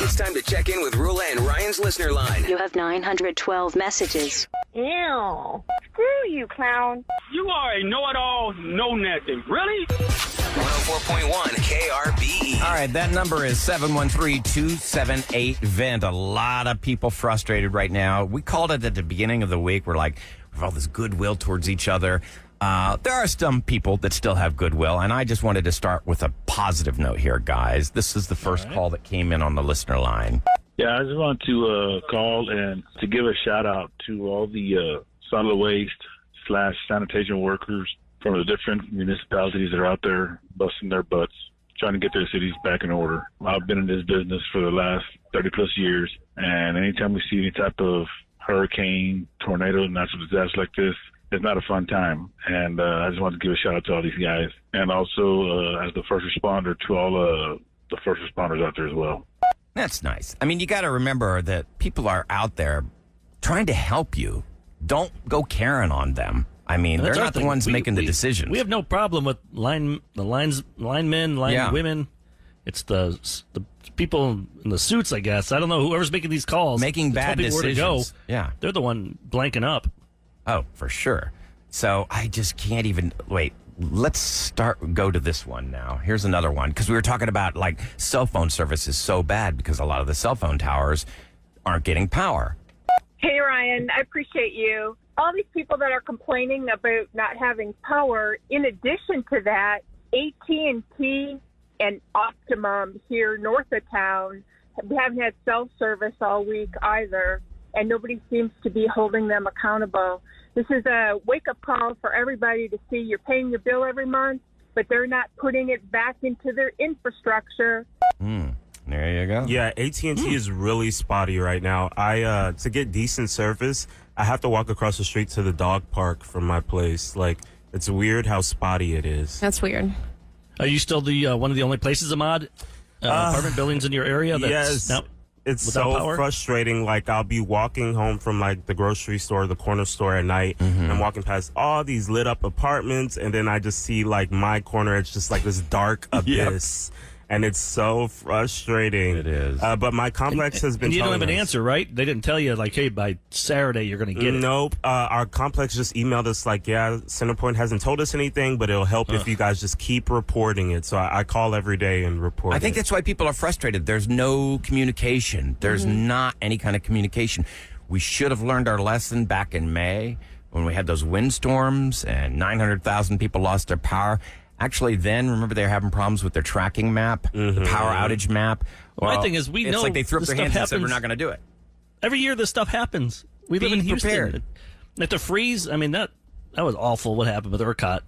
It's time to check in with Roula and Ryan's listener line. You have 912 messages. Ew. Screw you, clown. You are a know-it-all, know-nothing. Really? 104.1 KRBE. All right, that number is 713-278-VENT. A lot of people frustrated right now. We called it at the beginning of the week. We're like, we have all this goodwill towards each other. There are some people that still have goodwill, and I just wanted to start with a positive note here, guys. This is the first call that came in on the listener line. Yeah, I just want to call and to give a shout-out to all the solid waste / sanitation workers from the different municipalities that are out there busting their butts, trying to get their cities back in order. I've been in this business for the last 30-plus years, and anytime we see any type of hurricane, tornado, natural disaster like this, it's not a fun time. And I just wanted to give a shout-out to all these guys, and also as the first responder to all the first responders out there as well. That's nice. I mean, you got to remember that people are out there trying to help you. Don't go Karen on them. I mean, they're not the ones making the decisions. We have no problem with linemen, women. It's the people in the suits, I guess. I don't know, whoever's making these calls. Making bad decisions. Go. Yeah. They're the one blanking up. Oh, for sure. So I just can't even wait. Let's go to this one now. Here's another one, because we were talking about like cell phone service is so bad because a lot of the cell phone towers aren't getting power. Hey, Ryan, I appreciate you. All these people that are complaining about not having power, in addition to that, AT&T and Optimum here north of town haven't had cell service all week either, and nobody seems to be holding them accountable. This is a wake-up call for everybody to see you're paying your bill every month, but they're not putting it back into their infrastructure. There you go. Yeah, AT&T is really spotty right now. To get decent service, I have to walk across the street to the dog park from my place. Like, it's weird how spotty it is. That's weird. Are you still the one of the only places, Ahmad, apartment buildings in your area? That's yes. It's so power? frustrating. Like, I'll be walking home from, like, the grocery store, the corner store at night, and I'm walking past all these lit-up apartments, and then I just see, like, my corner. It's just, like, this dark abyss. And it's so frustrating. It is. But my complex has been and you don't have an us- answer, right? They didn't tell you, like, hey, by Saturday you're going to get it. Nope. Our complex just emailed us, like, yeah, Centerpoint hasn't told us anything, but it'll help if you guys just keep reporting it. So I call every day and report I think that's why people are frustrated. There's no communication. There's not any kind of communication. We should have learned our lesson back in May when we had those windstorms and 900,000 people lost their power. Actually, then, remember they were having problems with their tracking map, the power outage map. Well, my thing is, we know it's like they threw up their hands and said, we're not going to do it. Every year this stuff happens. We live in Houston. Prepared. Like the freeze, I mean, that was awful what happened with ERCOT.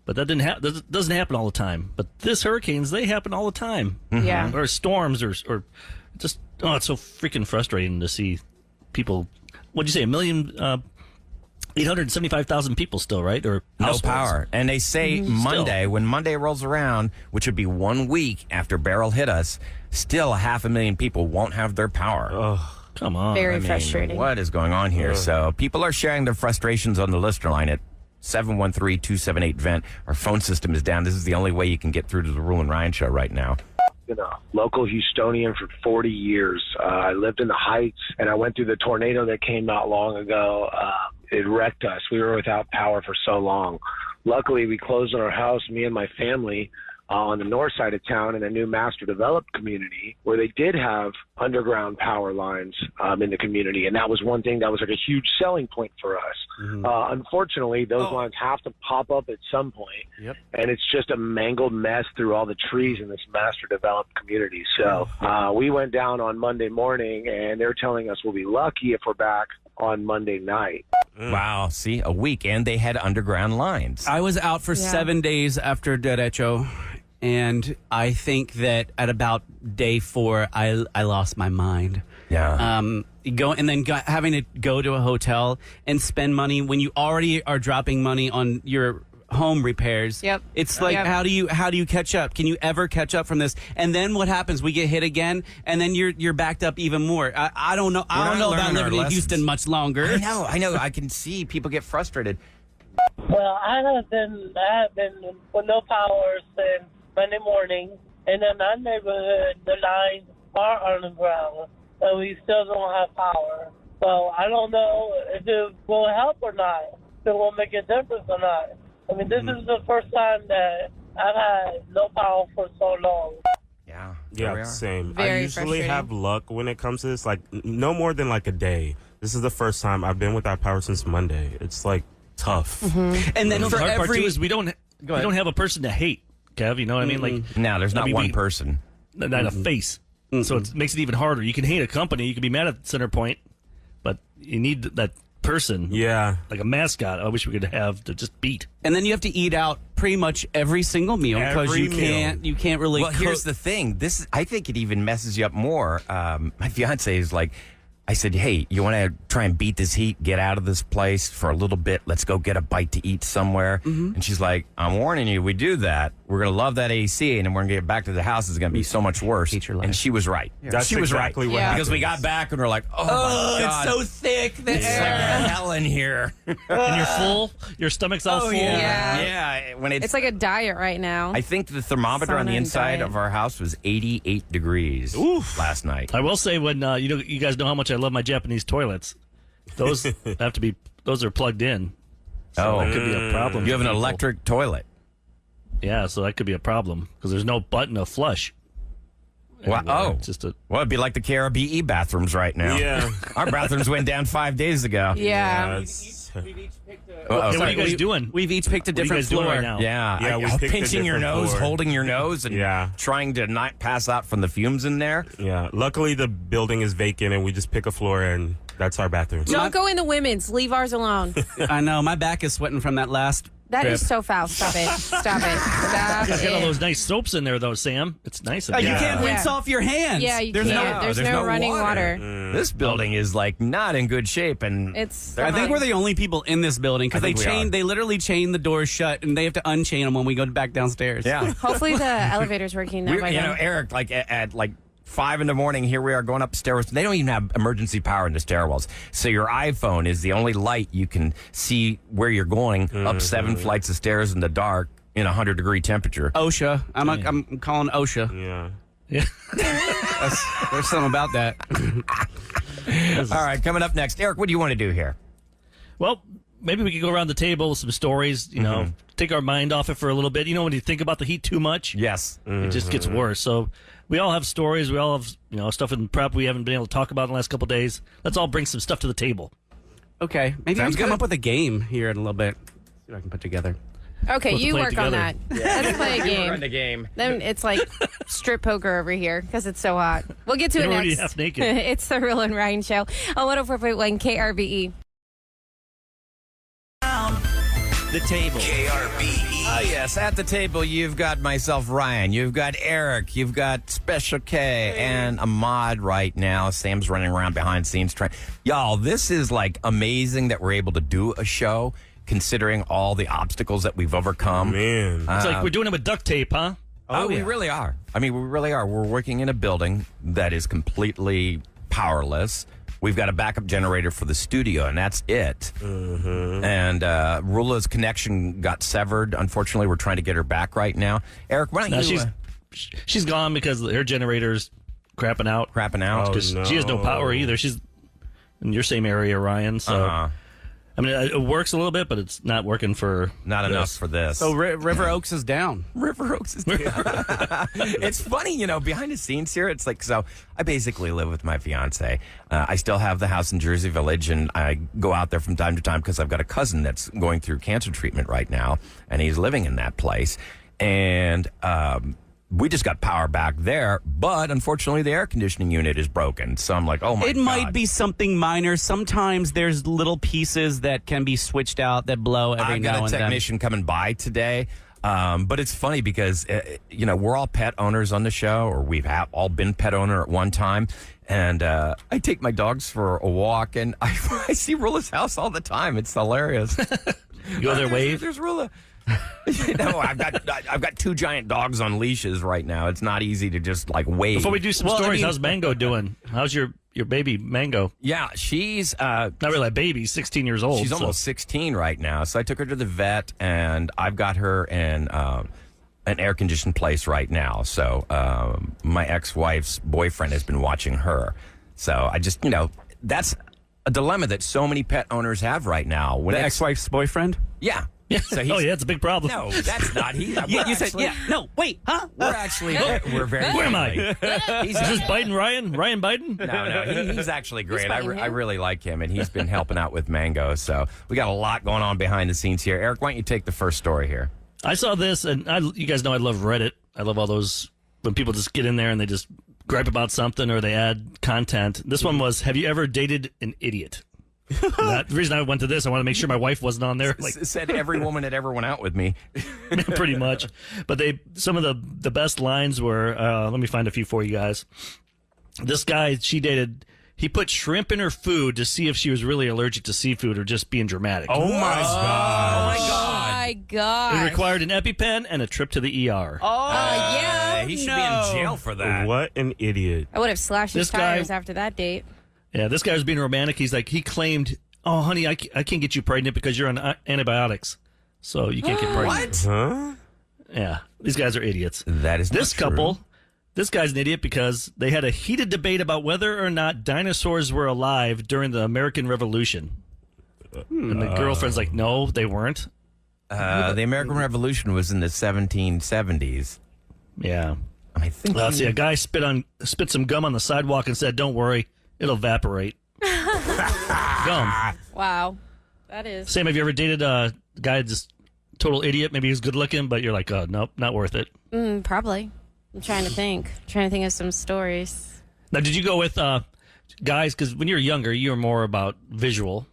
But that doesn't happen all the time. But this hurricanes, they happen all the time. Yeah. Or storms or just, it's so freaking frustrating to see people, what'd you say, 875,000 people still, right? Or No households. power. And they say Monday, when Monday rolls around, which would be 1 week after Beryl hit us, still 500,000 people won't have their power. Oh, come on. Very frustrating. What is going on here? So people are sharing their frustrations on the listener line at 713-278-VENT. Our phone system is down. This is the only way you can get through to the Roula and Ryan show right now. Been a local Houstonian for 40 years. I lived in the Heights, and I went through the tornado that came not long ago. It wrecked us. We were without power for so long. Luckily, we closed on our house, me and my family, on the north side of town in a new master developed community where they did have underground power lines in the community. And that was one thing that was like a huge selling point for us. Unfortunately, those lines have to pop up at some point. And it's just a mangled mess through all the trees in this master developed community. So we went down on Monday morning, and they're telling us we'll be lucky if we're back on Monday night. Wow, see, a week, and they had underground lines. I was out for 7 days after Derecho, and I think that at about day 4, I lost my mind. Yeah. Having to go to a hotel and spend money when you already are dropping money on your home repairs. Yep. It's like, how do you catch up? Can you ever catch up from this? And then what happens? We get hit again, and then you're backed up even more. I don't know. I don't know about living in Houston much longer. I know. I can see people get frustrated. Well, I have been with no power since Monday morning, and in my neighborhood, the lines are underground, and we still don't have power. So I don't know if it will help or not, if it will make a difference or not. I mean, this is the first time that I've had no power for so long. Yeah, same. Very I usually frustrating. have luck when it comes to this, like no more than like a day. This is the first time I've been without power since Monday. It's like tough. And then the for hard part every too is we don't have a person to hate, Kev. You know what I mean? Like, No, there's not one person. not a face. So it makes it even harder. You can hate a company, you can be mad at Centerpoint, but you need that person. Yeah. Like a mascot. I wish we could have to just beat. And then you have to eat out pretty much every single meal because Every you can't really. Well, here's the thing. I think it even messes you up more. My fiance is like, I said, hey, you want to try and beat this heat, get out of this place for a little bit, let's go get a bite to eat somewhere. And she's like, I'm warning you, we do that, we're going to love that AC, and then we're going to get back to the house, it's going to be so much worse. And she was right. That's she was exactly right. what Because we happens. got back and we're like, oh my God. it's so thick. The It's like air. hell in here. And you're full. Your stomach's all full. Yeah. When It's like a diet right now. I think the thermometer on the Sauna and inside diet. of our house was 88 degrees last night. I will say when you guys know how much I love my Japanese toilets. Those those are plugged in. So that could be a problem. You for have an people. electric toilet. Yeah, so that could be a problem because there's no button to flush. Wow. anywhere. Oh, It's just a well, it'd be like the KRBE bathrooms right now. Yeah. Our bathrooms went down 5 days ago. yeah. Hey, what are you guys doing? We've each picked a What are you different guys doing floor right now? Yeah, we picked a pinching your different nose, floor. holding your nose, and Yeah. trying to not pass out from the fumes in there. Yeah. Luckily, the building is vacant, and we just pick a floor, and that's our bathroom. Don't go in the women's. Leave ours alone. I know my back is sweating from that last. That trip. is so foul. Stop it. Stop it. Stop You guys got all it. those nice soaps in there, though, Sam. It's nice. You can't rinse Yeah. off your hands. Yeah, you There's can't. There's no running water. This building is like not in good shape, and It's. I think we're the only people in this building because I think we are. they literally chain the doors shut and they have to unchain them when we go back downstairs. yeah. Hopefully the elevator's working now. by You know, then. Eric, like at like 5 a.m, here we are going up stairwells. They don't even have emergency power in the stairwells. So your iPhone is the only light you can see where you're going up 7 flights of stairs in the dark in 100-degree temperature. OSHA. I'm calling OSHA. Yeah. There's something about that. All right, coming up next. Eric, what do you want to do here? Well, maybe we could go around the table with some stories, take our mind off it for a little bit. You know, when you think about the heat too much, Yes. it just gets worse. So we all have stories. We all have, stuff in prep we haven't been able to talk about in the last couple of days. Let's all bring some stuff to the table. Okay, maybe Sounds we can come good. up with a game here in a little bit. See what I can put together. Okay, We'll have to you play it work on that. together. Let's play a game. Run the game. Then it's like strip poker over here because it's so hot. We'll get to You're it already next. half naked. It's the Roula and Ryan Show on 104.1 KRBE. The table. KRBE. Oh, yes. At the table, you've got myself, Ryan. You've got Eric. You've got Special K and Ahmad right now. Sam's running around behind the scenes trying. Y'all, this is like amazing that we're able to do a show considering all the obstacles that we've overcome. Man. It's like we're doing it with duct tape, huh? We really are. I mean, we really are. We're working in a building that is completely powerless. We've got a backup generator for the studio, and that's it. And Roula's connection got severed. Unfortunately, we're trying to get her back right now. Eric, why don't No, you... she's gone because her generator's crapping out. Crapping out? Because Oh, she has no power either. She's in your same area, Ryan. So I mean, it works a little bit, but it's not working for Not this. enough for this. So River Oaks is down. River Oaks is It's funny, behind the scenes here, it's like, so I basically live with my fiance. I still have the house in Jersey Village, and I go out there from time to time because I've got a cousin that's going through cancer treatment right now, and he's living in that place. And we just got power back there, but unfortunately the air conditioning unit is broken. So I'm like, oh my God. It might be something minor. Sometimes there's little pieces that can be switched out that blow every I've now got and a then. technician coming by today. But it's funny because, we're all pet owners on the show, or we've all been pet owner at one time. And I take my dogs for a walk, and I see Roula's house all the time. It's hilarious. You go there, wave. There's Roula. I've got 2 giant dogs on leashes right now. It's not easy to just like wave. Before we do some Well, I stories, mean- how's Mango doing? How's your baby Mango? Yeah, she's Not really a baby, 16 years old. she's so- almost 16 right now. So I took her to the vet, and I've got her in an air-conditioned place right now. So my ex-wife's boyfriend has been watching her. So I just, that's a dilemma that so many pet owners have right now. When the ex-wife's boyfriend? Yeah. Yeah. So it's a big problem. No, that's not. You said, no, wait, huh? We're actually, we're very. Where am I? Is this Biden, Ryan? Ryan Biden? No, he's actually great. I him. really like him, and he's been helping out with Mango. So we got a lot going on behind the scenes here. Eric, why don't you take the first story here? I saw this, and you guys know I love Reddit. I love all those when people just get in there and they just gripe about something or they add content. This one was, have you ever dated an idiot? The reason I went to this, I want to make sure my wife wasn't on there. Like said every woman that ever went out with me. Pretty much. But some of the best lines were, let me find a few for you guys. This guy she dated, he put shrimp in her food to see if she was really allergic to seafood or just being dramatic. Oh, my God. Oh, my God. It required an EpiPen and a trip to the ER. Oh, yeah. He should be in jail for that. What an idiot. I would have slashed his This guy- tires after that date. Yeah, this guy was being romantic. He claimed, oh, honey, I can't get you pregnant because you're on antibiotics. So you can't get pregnant. What? Huh? Yeah, these guys are idiots. That is this not true. couple. This guy's an idiot because they had a heated debate about whether or not dinosaurs were alive during the American Revolution. And the girlfriend's like, no, they weren't. The American Revolution was in the 1770s. Yeah. I think. Let's see. A guy spit some gum on the sidewalk and said, don't worry, it'll evaporate. Gum. Wow. That is. Sam, have you ever dated a guy just total idiot? Maybe he's good looking, but you're like, oh, nope, not worth it. Probably. I'm trying to think. of some stories. Now, did you go with guys? Because when you were younger, you were more about visual.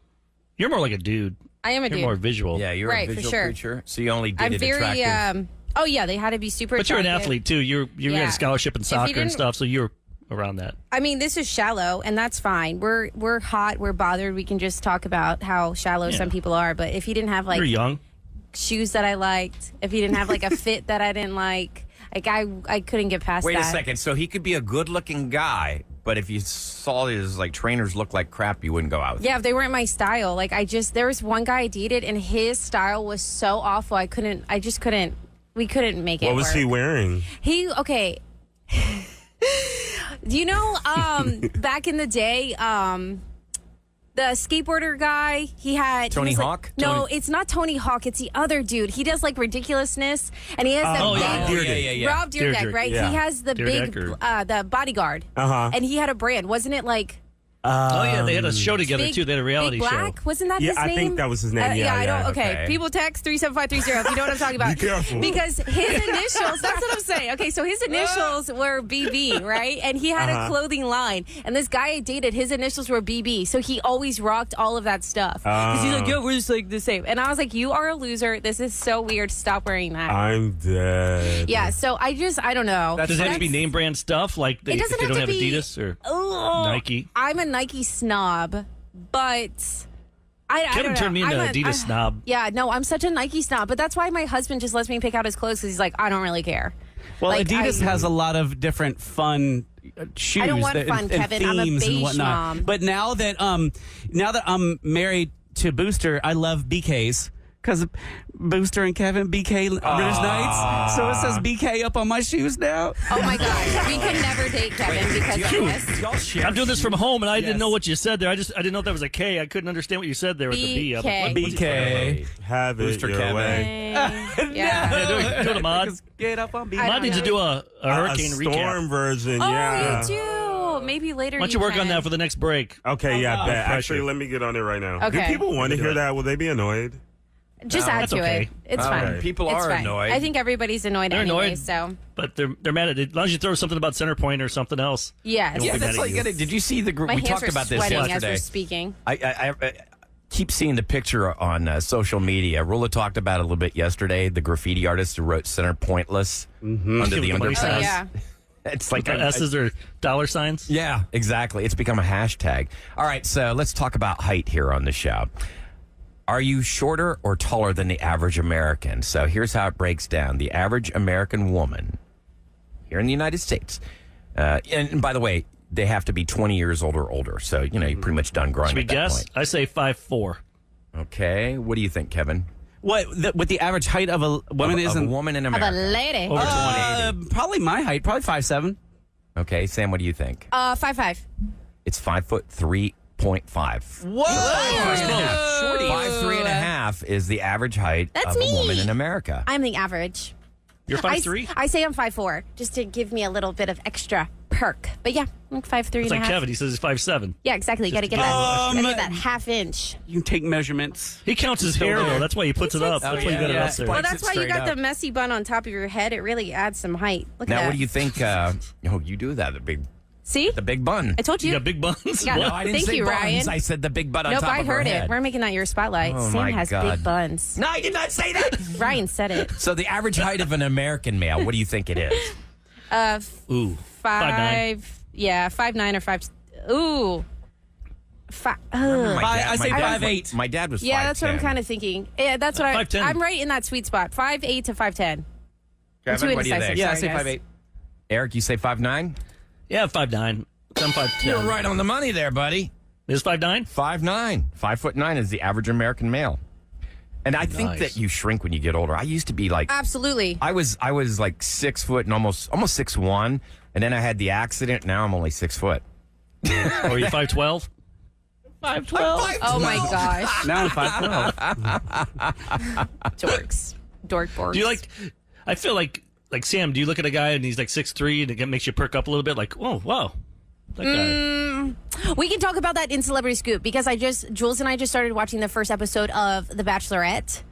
You're more like a dude. I am a You're dude. more visual. Yeah, you're Right, a for visual sure. creature. So you only I'm dated very. attractive. Oh yeah, they had to be super. But you're an attractive. athlete too. You Yeah. had a scholarship in If you soccer and didn't- stuff, so you're around that. I mean, this is shallow, and that's fine. We're hot. We're bothered. We can just talk about how shallow some people are. But if you didn't have like You're young. shoes that I liked, if you didn't have like a fit that I didn't like I couldn't get past Wait that. a second. So he could be a good-looking guy, but if you saw his trainers look like crap, you wouldn't go out with him. Yeah, if they weren't my style. There was one guy I dated, and his style was so awful. We couldn't make it What was work. he wearing? Okay. Do you know, back in the day, the skateboarder guy, he had... Tony he was Hawk? No, it's not Tony Hawk. It's the other dude. He does, ridiculousness, and he has the big... Rob Dyrdek, right? Yeah. He has the Dyrdek big, the bodyguard. Uh-huh. And he had a brand. Wasn't it like... Oh yeah, they had a show together Big- too. They had a reality Big show. Black? Wasn't that Yeah, his name? I think that was his name. Yeah, I don't. yeah. Okay. People text 37530 if you know what I'm talking about. Be careful. Because his initials. That's what I'm saying. Okay, so his initials were BB, right? And he had a clothing line. And this guy I dated, his initials were BB, so he always rocked all of that stuff. Because he's like, yeah, we're just like the same. And I was like, you are a loser. This is so weird. Stop wearing that. I'm dead. Yeah. So I don't know. Does it have to be name brand stuff like It if doesn't they don't have have to be- Adidas or Ugh. Nike? I'm a Nike snob, but I Kevin don't know. turned me into I'm an Adidas snob. Yeah, no, I'm such a Nike snob, but that's why my husband just lets me pick out his clothes because he's like, I don't really care. Well, Like, Adidas has a lot of different fun shoes. I don't want that, fun, and Kevin. I'm a themes and beige whatnot. mom. But now that I'm married to Booster, I love BKs because Booster and Kevin BK British Knights. So it says BK up on my shoes now. Oh my gosh, we can never date Kevin because of this. Y'all share I'm doing this from home, and I didn't Yes. know what you said there. I didn't know if that was a K. I couldn't understand what you said there with the B. I'm like, BK. what's he talking about? Have it Booster your Kevin. way. Yeah. Yeah, do it, Ahmad. Get up on BK. I Ahmad don't needs to know. do a hurricane a recap. storm version, Oh, yeah. you do. Maybe later. Why don't you work on can. that for the next break? Okay, yeah, bet. Pressure. Actually, let me get on it right now. Okay. Do people want to hear that? Will they be annoyed? Just No, add that's to okay. it. It's All fine. right. People It's are fine. annoyed. I think everybody's annoyed They're anyway. annoyed. So But they're mad at it. As long as you throw something about center point or something else. yes. Yeah, Don't that's be like. mad at you. Did you see the group? My We hands talked are about this sweating as yesterday. we're speaking. I keep seeing the picture on social media. Rula talked about it a little bit yesterday. The graffiti artist who wrote "Center Pointless" under the With the money underpass. Oh signs. yeah. It's like The S's or dollar signs. Yeah, exactly. It's become a hashtag. All right, so let's talk about height here on the show. Are you shorter or taller than the average American? So here's how it breaks down. The average American woman here in the United States, and by the way, they have to be 20 years old or older. So, you're pretty much done growing Should we at that guess? point. I say 5'4". Okay. What do you think, Kevin? What the average height of a woman is? Of a woman in Of a America. lady. Over 20. Probably my height, probably 5'7". Okay, Sam, what do you think? 5'5". It's 5'3.5". Whoa! 5'3.5" is the average height That's of me. a woman in America. I'm the average. You're 5'3"? I say I'm 5'4", just to give me a little bit of extra perk. But yeah, I'm 5'3" It's and a like half. Kevin. He says he's 5'7". Yeah, exactly. You got to get that half inch. You can take measurements. He counts his hair, though. That's why he puts it up. That's why you got it up there. Well, that's why you got the messy bun on top of your head. It really adds some height. Look at Now, that. what do you think? You do that, See? the big bun. I told you. You got big buns? Yeah. No, I didn't Thank say you, buns. Ryan. I said the big bun on Nope, top I of her heard head. it. We're making that your spotlight. Oh, Sam my has God. big buns. No, I did not say that. Ryan said it. So the average height of an American male, what do you think it is? Ooh. 5'9". Yeah, 5'9" or 5. Ooh. I say 5'8". My dad was 5'10". Yeah, that's what I'm kind of thinking. Yeah, that's what 5'10". I'm right in that sweet spot. 5'8" to 5'10". Kevin, what do you think? Yeah, I Sorry, say guys. 5'8". Eric, you say 5'9"? Yeah, 5'9". I'm 5'10". You're right on the money there, buddy. Is 5'9"? 5'9". 5'9" is the average American male. And I think Nice. that you shrink when you get older. I used to be like, Absolutely. I was like 6 foot and almost 6'1", and then I had the accident. Now I'm only 6 foot. Or are you 5'12"? 5'12". Oh my gosh. Now I'm 5'12". Dorks. Dork borks. Do you like, I feel like Sam, do you look at a guy and he's like 6'3" and it makes you perk up a little bit? Like, oh, wow. That guy. We can talk about that in Celebrity Scoop because Jules and I just started watching the first episode of The Bacelorette.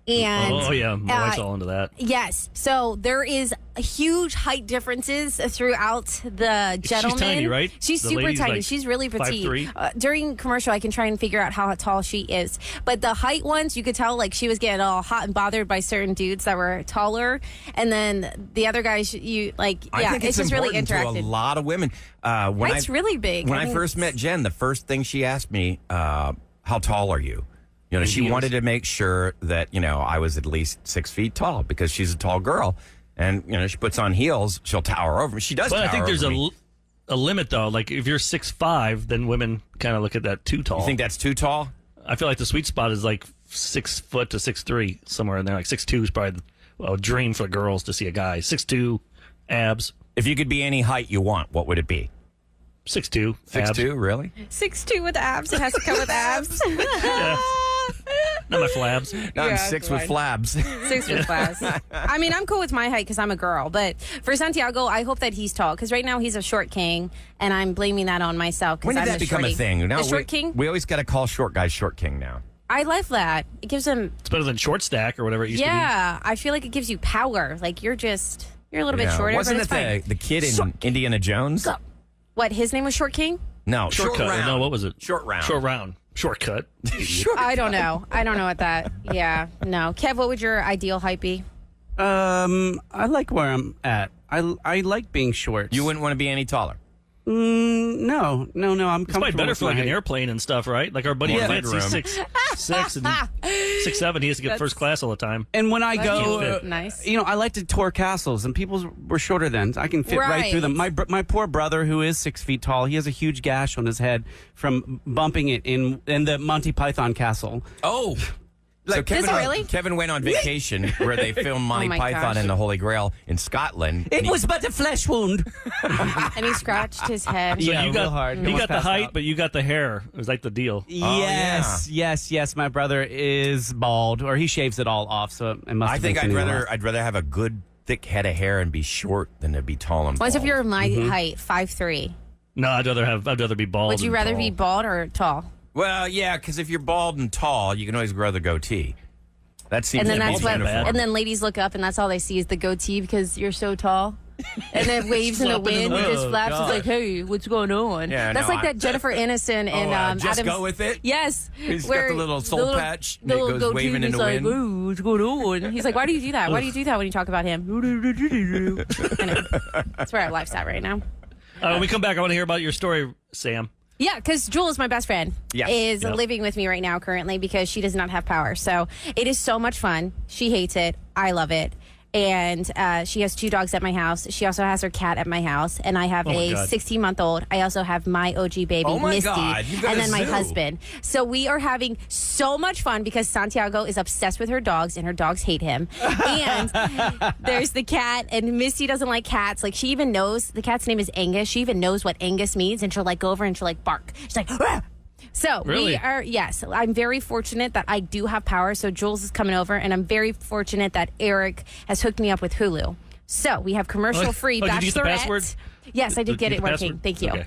And Oh, yeah. My wife's all into that. Yes. So there is huge height differences throughout the gentlemen. She's tiny, right? She's The super lady's tiny. like She's really petite. 5'3". During commercial, I can try and figure out how tall she is. But the height ones, you could tell like she was getting all hot and bothered by certain dudes that were taller. And then the other guys, I think it's just really important to a interactive. lot of women. Height's really big. When I think first met Jen, the first thing she asked me, how tall are you? You know, she heels. wanted to make sure that, I was at least 6 feet tall because she's a tall girl. And, she puts on heels, she'll tower over me. She does But tower I think there's over me. a limit, though. Like, if you're 6'5", then women kind of look at that too tall. You think that's too tall? I feel like the sweet spot is like 6 foot to 6'3", somewhere in there. Like 6'2" is probably a dream for girls to see a guy. 6'2", abs. If you could be any height you want, what would it be? 6'2", abs. 6'2", really? 6'2" with abs. It has to come with abs. Yeah. Not my flabs. No, I'm Yeah, 6 with fine. flabs. 6 with class. I mean, I'm cool with my height because I'm a girl. But for Santiago, I hope that he's tall because right now he's a short king, and I'm blaming that on myself because When did I'm that a become shorty. a thing? Now A short king? We always got to call short guys short king now. I love that. It gives him. It's better than short stack or whatever it used to Yeah, I feel like it gives you power. Like you're a little bit shorter. Wasn't but it it's fine. the kid in Indiana Jones? What? His name was Short King? No, be. Shortcut. round. No, what was it? Short round. Short round. Shortcut. I don't know. I don't know what that. Yeah, no. Kev, what would your ideal height be? I like where I'm at. I like being short. You wouldn't want to be any taller. No. I'm It's probably comfortable better with for like my an height. airplane and stuff, right? Like our buddy More Lance, he's legroom. 6'6" and 6'7". He has to get first class all the time. And when I go, can't fit. Nice. I like to tour castles, and people were shorter then. I can fit right through them. My poor brother, who is 6 feet tall, he has a huge gash on his head from bumping it in the Monty Python castle. Oh. So really? Kevin went on vacation where they filmed Monty my Python gosh. and the Holy Grail in Scotland. It was but a flesh wound. And he scratched his head. So Yeah, you real got hard. he Almost got the passed height, out. but you got the hair. It was like the deal. Yes. My brother is bald, or he shaves it all off. So it must. I have think been thinning a lot. I'd rather have a good thick head of hair and be short than to be tall and What bald. if you're my height, 5'3"? No, I'd rather be bald. Would you than rather tall. be bald or tall? Well, yeah, because if you're bald and tall, you can always grow the goatee. That seems And then to that's be what. uniform. And then ladies look up, and that's all they see is the goatee because you're so tall. And then waves in the Flapping in wind, the just wind. flaps. God. It's like, hey, what's going on? Yeah, that's no, like that Jennifer Aniston and just Adam's. go with it? Yes, He's got where the little soul patch the and it little goes goatee, waving in he's the like, wind. "Ooh, what's going on?" He's like, "Why do you do that? Why do you do that when you talk about him?" I know. That's where our life's at right now. When we come back, I want to hear about your story, Sam. Yeah, because Jewel is my best friend. Yes. Is Yep. living with me right now currently because she does not have power. So it is so much fun. She hates it. I love it. And she has 2 dogs at my house. She also has her cat at my house. And I have a 16-month-old. I also have my OG baby, Misty. God. And then my husband. So we are having so much fun because Santiago is obsessed with her dogs and her dogs hate him. And there's the cat, and Misty doesn't like cats. Like, she even knows, the cat's name is Angus. She even knows what Angus means, and she'll like go over and she'll like bark. She's like, "Rah!" So Really? we are, yes, I'm very fortunate that I do have power. So Jules is coming over, and I'm very fortunate that Eric has hooked me up with Hulu. So we have commercial-free Bachelorette. Did you get the password? Yes, I did get you it get the working. password? Thank you. Okay.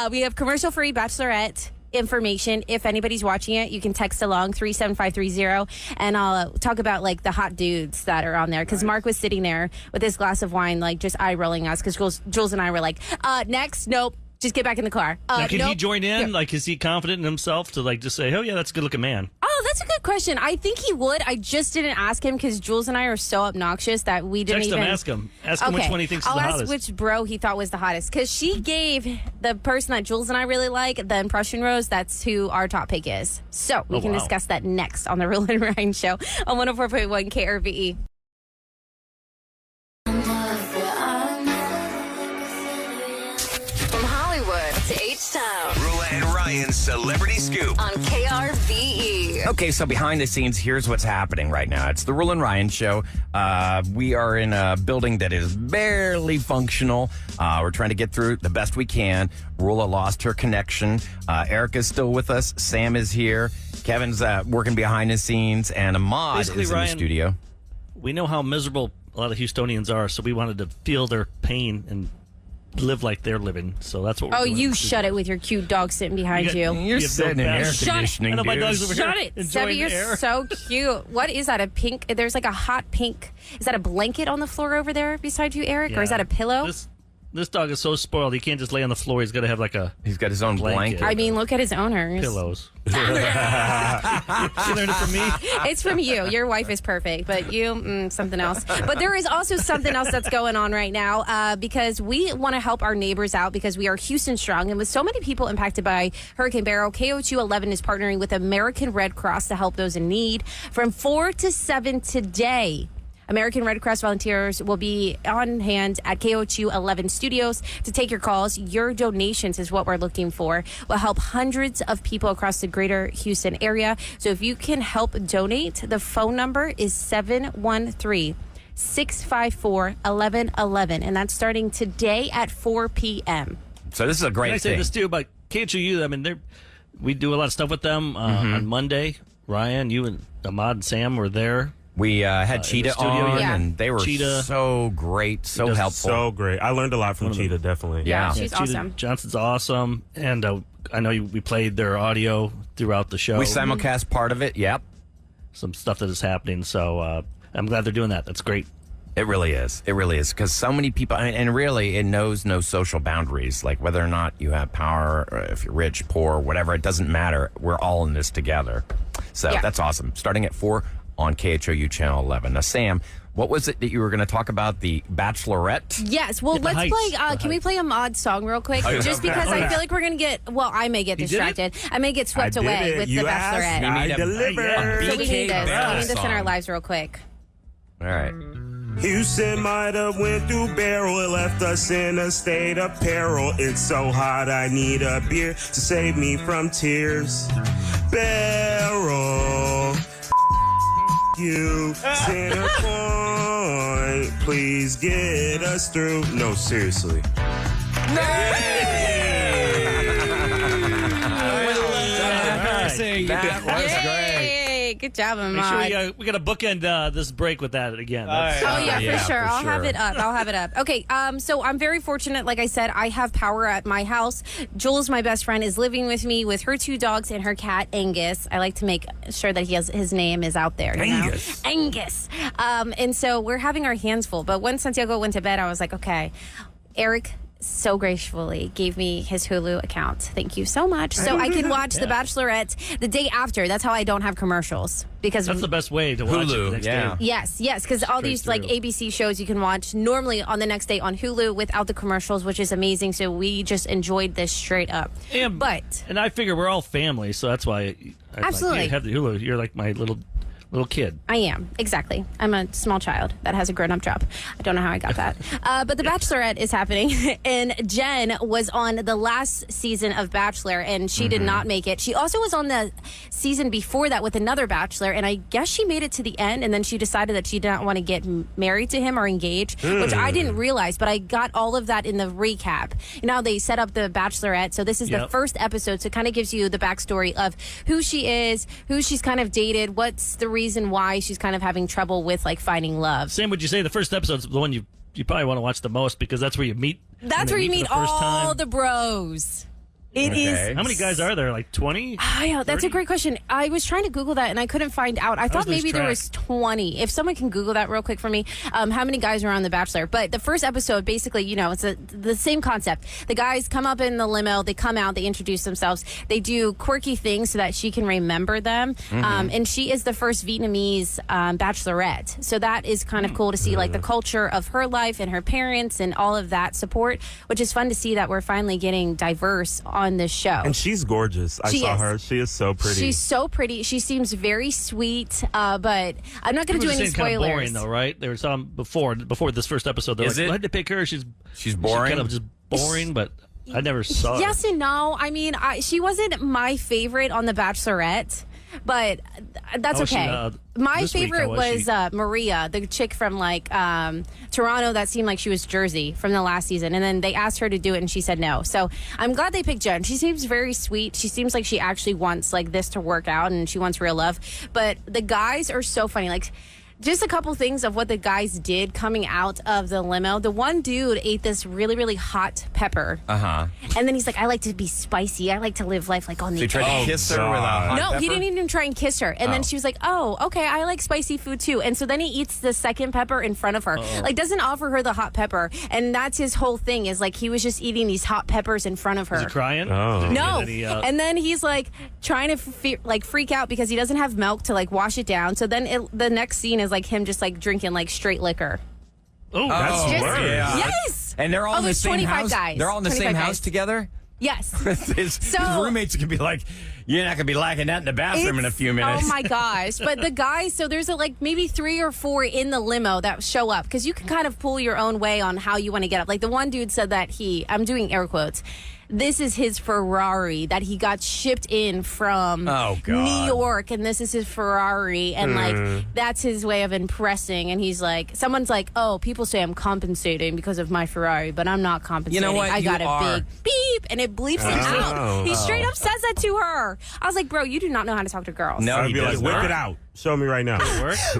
We have commercial-free Bachelorette information. If anybody's watching it, you can text along 37530, and I'll talk about like the hot dudes that are on there. Because Mark was sitting there with his glass of wine, like just eye rolling us. Because Jules and I were like, next, nope. Just get back in the car. Now, can he nope. join in? Here. Like, is he confident in himself to like just say, "Oh yeah, that's a good-looking man"? Oh, that's a good question. I think he would. I just didn't ask him because Jules and I are so obnoxious that we didn't Text even... him, ask him which one he thinks is the I'll hottest. ask which bro he thought was the hottest, because she gave the person that Jules and I really like the impression rose. That's who our top pick is. So we can discuss that next on the Roula and Ryan Show on 104.1 KRBE. From Hollywood to H-Town. Roula and Ryan's Celebrity Scoop on KRBE. Okay, so behind the scenes, here's what's happening right now. It's the Roula and Ryan Show. We are in a building that is barely functional. We're trying to get through the best we can. Roula lost her connection. Erica's still with us. Sam is here. Kevin's working behind the scenes. And Ahmad Basically, is in Ryan, the studio. We know how miserable a lot of Houstonians are, so we wanted to feel their pain and live like they're living. So that's what we're doing. You shut it with your cute dog sitting behind you. You're sitting in air conditioning, I know my dude. dog's over Shut here it. enjoying Sebby, you're the air. so cute. What is that, a pink? There's like a hot pink. Is that a blanket on the floor over there beside you, Eric? Or is Yeah. that a pillow? This dog is so spoiled. He can't just lay on the floor. He's got to have like a... He's got his own blanket. I mean, look at his owners. Pillows. You learned it from me? It's from you. Your wife is perfect, but you, something else. But there is also something else that's going on right now because we want to help our neighbors out because we are Houston strong. And with so many people impacted by Hurricane Beryl, KOTU 11 is partnering with American Red Cross to help those in need. From 4 to 7 today, American Red Cross volunteers will be on hand at KOTU 11 Studios to take your calls. Your donations is what we're looking for. Will help hundreds of people across the greater Houston area. So if you can help donate, the phone number is 713-654-1111. And that's starting today at 4 p.m. So this is a great Can I say thing. this too about KHOU? I mean, we do a lot of stuff with them on Monday. Ryan, you and Ahmad and Sam were there. We had Cheetah on, and they were Cheetah. so great, so helpful. So great. I learned a lot from Cheetah, definitely. Yeah. She's Cheetah awesome. Johnson's awesome. And I know we played their audio throughout the show. We simulcast part of it, yep. Some stuff that is happening, so I'm glad they're doing that. That's great. It really is. It really is. Because so many people, and really, it knows no social boundaries. Like whether or not you have power, or if you're rich, poor, whatever, it doesn't matter. We're all in this together. So that's awesome. Starting at 4 on KHOU Channel 11. Now, Sam, what was it that you were going to talk about? The Bacelorette? Yes. Well, let's play. Can we play a mod song real quick? Just because I feel like we're going to get, I may get distracted. I may get swept away with the Bachelorette. I delivered. So we need this. We need this in our lives real quick. All right. Houston might have went through Beryl. It left us in a state of peril. It's so hot, I need a beer to save me from tears. Beryl, you, Center Point, please get us through. No, seriously. That was Yay! Good job, Ahmad. Make sure we got to bookend this break with that again. For sure. I'll have it up. Okay, so I'm very fortunate. Like I said, I have power at my house. Jules, my best friend, is living with me with her 2 dogs and her cat, Angus. I like to make sure that his name is out there. Angus. Angus. And so we're having our hands full. But when Santiago went to bed, I was like, okay, Eric so gracefully gave me his Hulu account. Thank you so much. So I can watch The Bachelorette the day after. That's how I don't have commercials. Because that's the best way to watch it the next day. Yes, because all these like ABC shows you can watch normally on the next day on Hulu without the commercials, which is amazing. So we just enjoyed this straight up. And I figure we're all family, so that's why absolutely I have the Hulu. You're like my little Little kid. I am, exactly. I'm a small child that has a grown-up job. I don't know how I got that. But The Bachelorette is happening, and Jen was on the last season of Bachelor, and she did not make it. She also was on the season before that with another Bachelor, and I guess she made it to the end, and then she decided that she didn't want to get married to him or engaged, which I didn't realize, but I got all of that in the recap. You know, they set up The Bachelorette, so this is the first episode, so it kind of gives you the backstory of who she is, who she's kind of dated, what's the reason why she's kind of having trouble with like finding love. Sam, would you say the first episode's the one you probably want to watch the most because that's where you meet? That's where you meet all the bros. It is. How many guys are there? Like 20? Yeah, that's a great question. I was trying to Google that and I couldn't find out. I thought maybe there was 20. If someone can Google that real quick for me, how many guys are on The Bachelor? But the first episode, basically, you know, it's the same concept. The guys come up in the limo, they come out, they introduce themselves, they do quirky things so that she can remember them. And she is the first Vietnamese Bachelorette. So that is kind of cool to see, like the culture of her life and her parents and all of that support, which is fun to see that we're finally getting diverse on this show. And she's gorgeous. I saw her. She is so pretty. She's so pretty. She seems very sweet, but I'm not going to do any spoilers. Kind of boring, though, right? There were some before this first episode. They're like, why'd they pick her? She's boring. Kind of just boring, but I never saw her. Yes and no. I mean, she wasn't my favorite on The Bachelorette. But that's okay. My favorite was Maria, the chick from like Toronto that seemed like she was Jersey from the last season. And then they asked her to do it and she said no. So I'm glad they picked Jen. She seems very sweet. She seems like she actually wants like this to work out and she wants real love. But the guys are so funny. Like, just a couple things of what the guys did coming out of the limo. The one dude ate this really, really hot pepper. And then he's like, I like to be spicy. I like to live life like on the So he tried to kiss her with a hot No, pepper? he didn't even try and kiss her. And then she was like, oh, okay, I like spicy food too. And so then he eats the second pepper in front of her. Like, doesn't offer her the hot pepper. And that's his whole thing is like he was just eating these hot peppers in front of her. Was he crying? No. And then he's like trying to freak out because he doesn't have milk to like wash it down. So then the next scene is like him just like drinking like straight liquor. Oh, that's worse. Yeah. Yes. And they're all in the there's same 25 house. guys. They're all in the same 25 house guys. together. Yes. his roommates can be like, you're not going to be liking that in the bathroom in a few minutes. Oh my gosh. But the guys, so there's like maybe 3 or 4 in the limo that show up because you can kind of pull your own way on how you want to get up. Like the one dude said that I'm doing air quotes, this is his Ferrari that he got shipped in from New York, and this is his Ferrari, and like that's his way of impressing. And he's like, someone's like, oh, people say I'm compensating because of my Ferrari, but I'm not compensating. You know what? I got a big beep, and it bleeps him out. He straight up says that to her. I was like, bro, you do not know how to talk to girls. No, I'd be like, whip it out. Show me right now.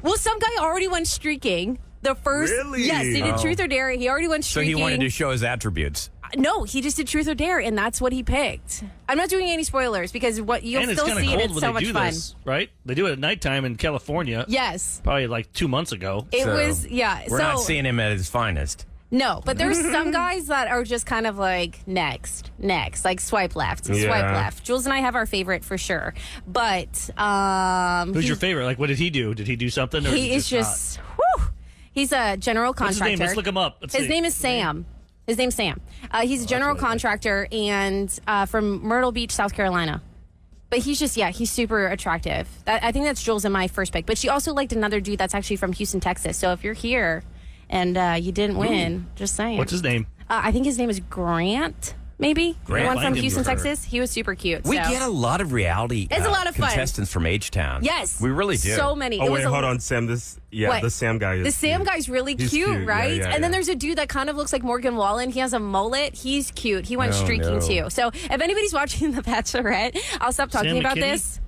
Well, some guy already went streaking. The first, yes, they did Truth or Dare. He already went streaking. So he wanted to show his attributes. No, he just did Truth or Dare, and that's what he picked. I'm not doing any spoilers because what you'll still see it. It's so much fun, right? They do it at nighttime in California. Yes, probably like 2 months ago. It was We're not seeing him at his finest. No, but there's some guys that are just kind of like next, like swipe left, swipe left. Jules and I have our favorite for sure, but who's your favorite? Like, what did he do? Did he do something? Or he is just. He's a general contractor. What's his name? Let's look him up. His name is Sam. His name's Sam. He's a general contractor and from Myrtle Beach, South Carolina. But he's just, he's super attractive. I think that's Jules and my first pick. But she also liked another dude that's actually from Houston, Texas. So if you're here and you didn't win, just saying. What's his name? I think his name is Grant. Maybe Grant. The one from Houston, Texas. He was super cute. We get a lot of reality. It's a lot of fun. Contestants from H-Town. Yes, we really do. So many. Oh wait, hold on, Sam. The Sam guy is. The Sam guy's really cute, right? Yeah, and then there's a dude that kind of looks like Morgan Wallen. He has a mullet. He's cute. He went streaking too. So if anybody's watching The Bachelorette, I'll stop talking about this.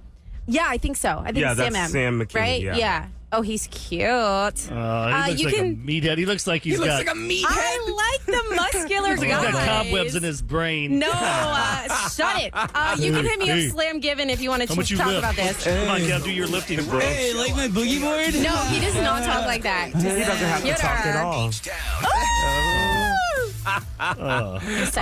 Yeah, I think so. I think it's that's Sam McKinney. Right? Yeah. Oh, he's cute. He looks like a meathead. He looks like he looks like a meathead. I like the muscular guy. He's got cobwebs in his brain. No, shut it. You can hit me up, Slam Given, if you want to talk about this. Come on, Gail, do your lifting, bro. Hey, like my boogie board? No, he does not talk like that. He doesn't have to talk at all.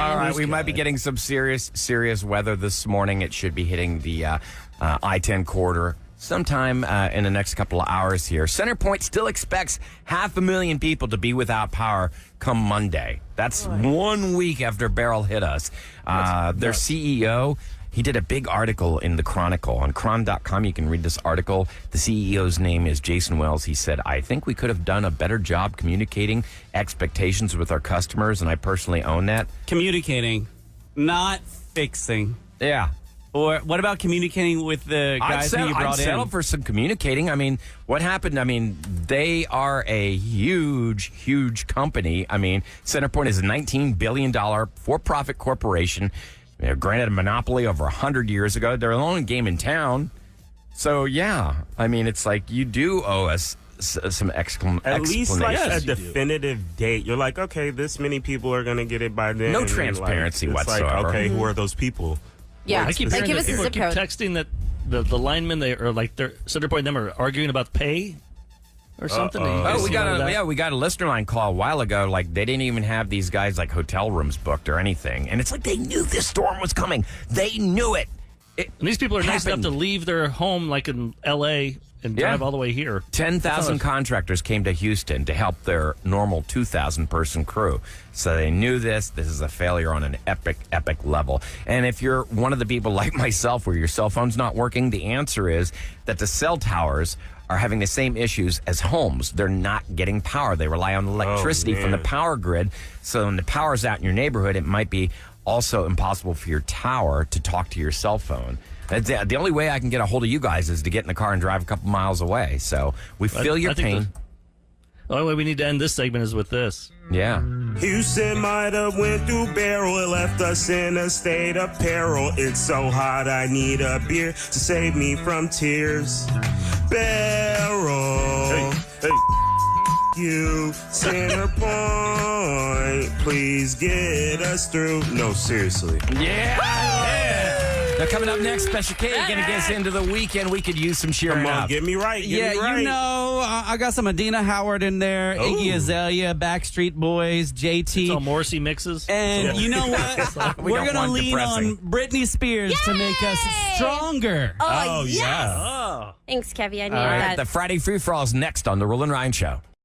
All right, we might be getting some serious weather this morning. It should be hitting the I-10 corridor sometime in the next couple of hours here. Centerpoint still expects 500,000 people to be without power come Monday. That's 1 week after Beryl hit us. Their CEO, He did a big article in the Chronicle. On chron.com, you can read this article. The CEO's name is Jason Wells. He said, I think we could have done a better job communicating expectations with our customers, and I personally own that. Communicating, not fixing. Yeah. Or what about communicating with the guys that you brought in? I'd settle for some communicating. I mean, what happened? I mean, they are a huge, huge company. I mean, Centerpoint is a $19 billion for-profit corporation. They're granted a monopoly over 100 years ago. They're the only game in town. So, yeah. I mean, it's like you do owe us some explanations. At least like a definitive date. You're like, okay, this many people are going to get it by then. No transparency whatsoever. Like, okay, who are those people? Yeah, I keep like, hearing give that us a people zip keep code. texting that the linemen, they are like, their Centerpoint and them are arguing about pay or something. We got a listener line call a while ago. Like, they didn't even have these guys like hotel rooms booked or anything, and it's like they knew this storm was coming. They knew it. And these people are nice enough to leave their home, like in L.A., and drive all the way here. 10,000 contractors came to Houston to help their normal 2,000-person crew. So they knew this. This is a failure on an epic, epic level. And if you're one of the people like myself where your cell phone's not working, the answer is that the cell towers are having the same issues as homes. They're not getting power. They rely on electricity from the power grid. So when the power's out in your neighborhood, it might be also impossible for your tower to talk to your cell phone. The only way I can get a hold of you guys is to get in the car and drive a couple miles away. So we feel your pain. The only way we need to end this segment is with this. Yeah. Houston might have went through Beryl. It left us in a state of peril. It's so hot, I need a beer to save me from tears. Beryl. Hey. You, Centerpoint, please get us through. No, seriously. Yeah. Now, coming up next, Special K going to get us into the weekend. We could use some cheering Come on, up. get me right. Get me right. You know, I got some Adina Howard in there, Iggy Azalea, Backstreet Boys, JT. It's all Morrissey mixes. And you know what? We're going to lean on Britney Spears to make us stronger. Oh, yes. yeah. Thanks, Kevy. I needed All right, that. the Friday Free For All is next on The Roula and Ryan Show.